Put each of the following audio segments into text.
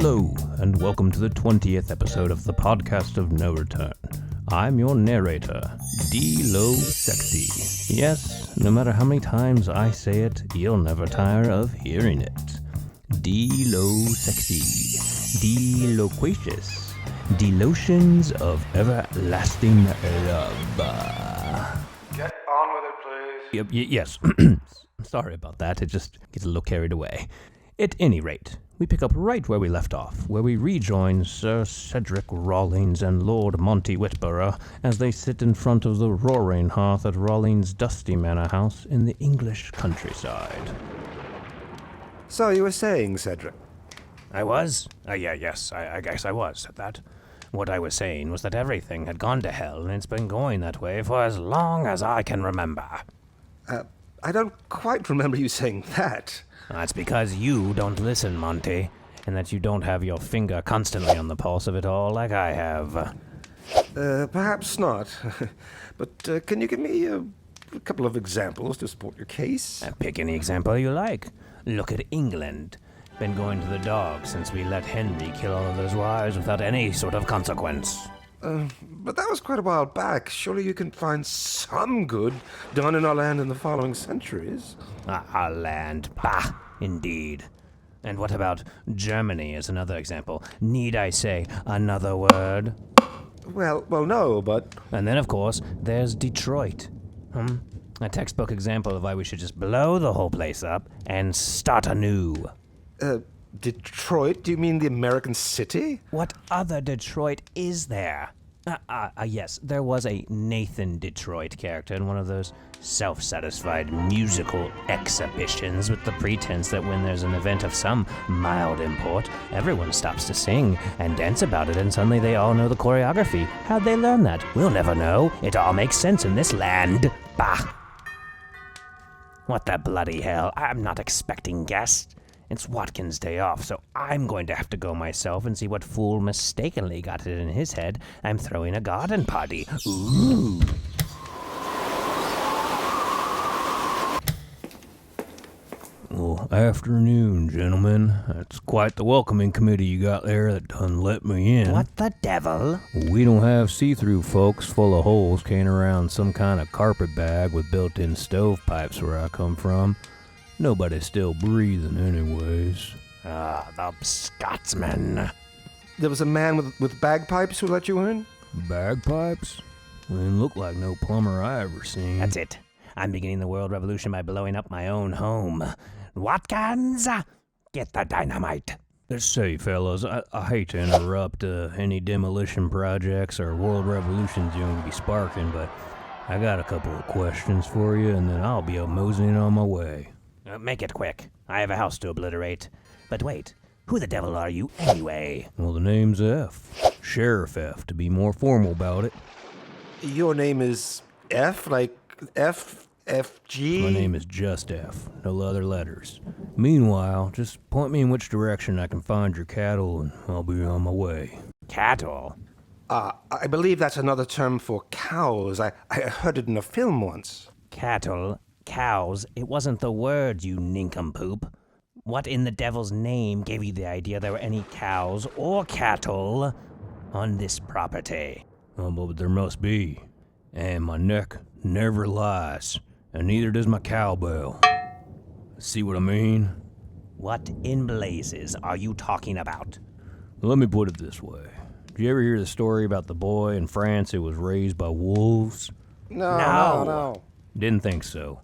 Hello, and welcome to the 20th episode of the podcast of No Return. I'm your narrator, D-Lo Sexy. Yes, no matter how many times I say it, you'll never tire of hearing it. D-Lo Sexy, D-Loquacious, D-Lotions of everlasting love. Get on with it, please. Yes, sorry about that, it just gets a little carried away. At any rate, we pick up right where we left off, where we rejoin Sir Cedric Rawlings and Lord Monty Whitboro as they sit in front of the roaring hearth at Rawlings' dusty manor house in the English countryside. So you were saying, Cedric? I was? Yes, I guess I was at that. What I was saying was that everything had gone to hell, and it's been going that way for as long as I can remember. I don't quite remember you saying that. That's because you don't listen, Monty, and that you don't have your finger constantly on the pulse of it all like I have. Perhaps not. But can you give me a couple of examples to support your case? Pick any example you like. Look at England. Been going to the dogs since we let Henry kill all of those wives without any sort of consequence. But that was quite a while back. Surely you can find some good done in our land in the following centuries. Our land. Bah, indeed. And what about Germany as another example? Need I say another word? Well, no, but... And then, of course, there's Detroit. A textbook example of why we should just blow the whole place up and start anew. Detroit? Do you mean the American city? What other Detroit is there? Yes, there was a Nathan Detroit character in one of those self-satisfied musical exhibitions with the pretense that when there's an event of some mild import, everyone stops to sing and dance about it, and suddenly they all know the choreography. How'd they learn that? We'll never know. It all makes sense in this land. Bah! What the bloody hell? I'm not expecting guests. It's Watkins' day off, so I'm going to have to go myself and see what fool mistakenly got it in his head I'm throwing a garden party. Ooh. Well, afternoon, gentlemen. That's quite the welcoming committee you got there that done let me in. What the devil? We don't have see-through folks full of holes carrying around some kind of carpet bag with built-in stovepipes where I come from. Nobody's still breathing anyways. The Scotsman. There was a man with bagpipes who let you in? Bagpipes? Didn't look like no plumber I ever seen. That's it. I'm beginning the world revolution by blowing up my own home. Watkins, get the dynamite. Say, fellas, I hate to interrupt any demolition projects or world revolutions you may be sparking, but I got a couple of questions for you, and then I'll be moseying on my way. Make it quick. I have a house to obliterate. But wait, who the devil are you anyway? Well, the name's F. Sheriff F, to be more formal about it. Your name is F? Like FG? My name is just F. No other letters. Meanwhile, just point me in which direction I can find your cattle, and I'll be on my way. Cattle? I believe that's another term for cows. I heard it in a film once. Cattle? Cows? It wasn't the word, you nincompoop. What in the devil's name gave you the idea there were any cows or cattle on this property? Oh, but there must be. And my neck never lies, and neither does my cowbell. See what I mean? What in blazes are you talking about? Let me put it this way. Did you ever hear the story about the boy in France who was raised by wolves? No. Didn't think so.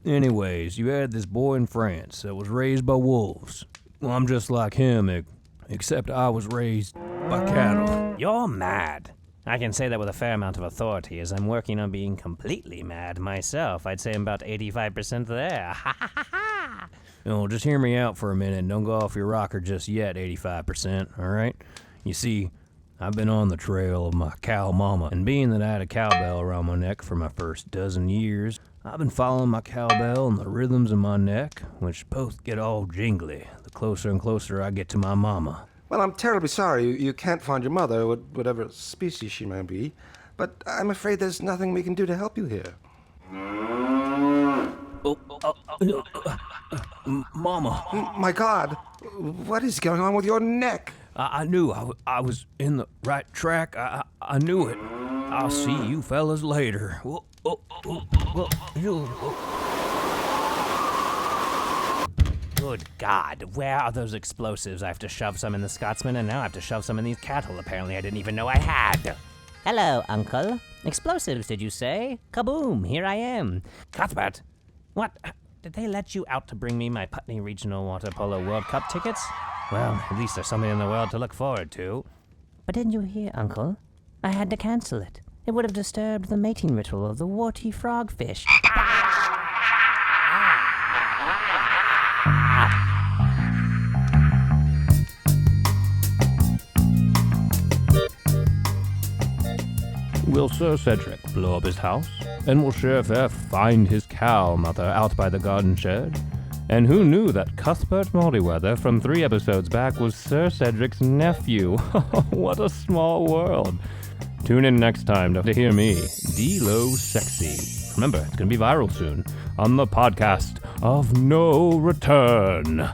Anyways, you had this boy in France that was raised by wolves. Well, I'm just like him, except I was raised by cattle. You're mad. I can say that with a fair amount of authority, as I'm working on being completely mad myself. I'd say I'm about 85% there. Ha ha ha ha! No, just hear me out for a minute and don't go off your rocker just yet, 85%, alright? You see, I've been on the trail of my cow mama, and being that I had a cowbell around my neck for my first dozen years, I've been following my cowbell and the rhythms in my neck, which both get all jingly the closer and closer I get to my mama. Well, I'm terribly sorry you can't find your mother, whatever species she may be, but I'm afraid there's nothing we can do to help you here. Mama. My God, What is going on with your neck? I knew I was in the right track. I knew it. I'll see you fellas later. Good God, where are those explosives? I have to shove some in the Scotsman, and now I have to shove some in these cattle. Apparently I didn't even know I had. Hello, Uncle. Explosives, did you say? Kaboom, here I am. Cuthbert, what? Did they let you out to bring me my Putney Regional Water Polo World Cup tickets? Well, at least there's something in the world to look forward to. But didn't you hear, Uncle? I had to cancel it. It would have disturbed the mating ritual of the warty frogfish. Will Sir Cedric blow up his house? And will Sheriff F find his cow mother out by the garden shed? And who knew that Cuthbert Moldyweather from 3 episodes back was Sir Cedric's nephew? What a small world. Tune in next time to hear me, D-Lo Sexy. Remember, it's going to be viral soon on the podcast of No Return.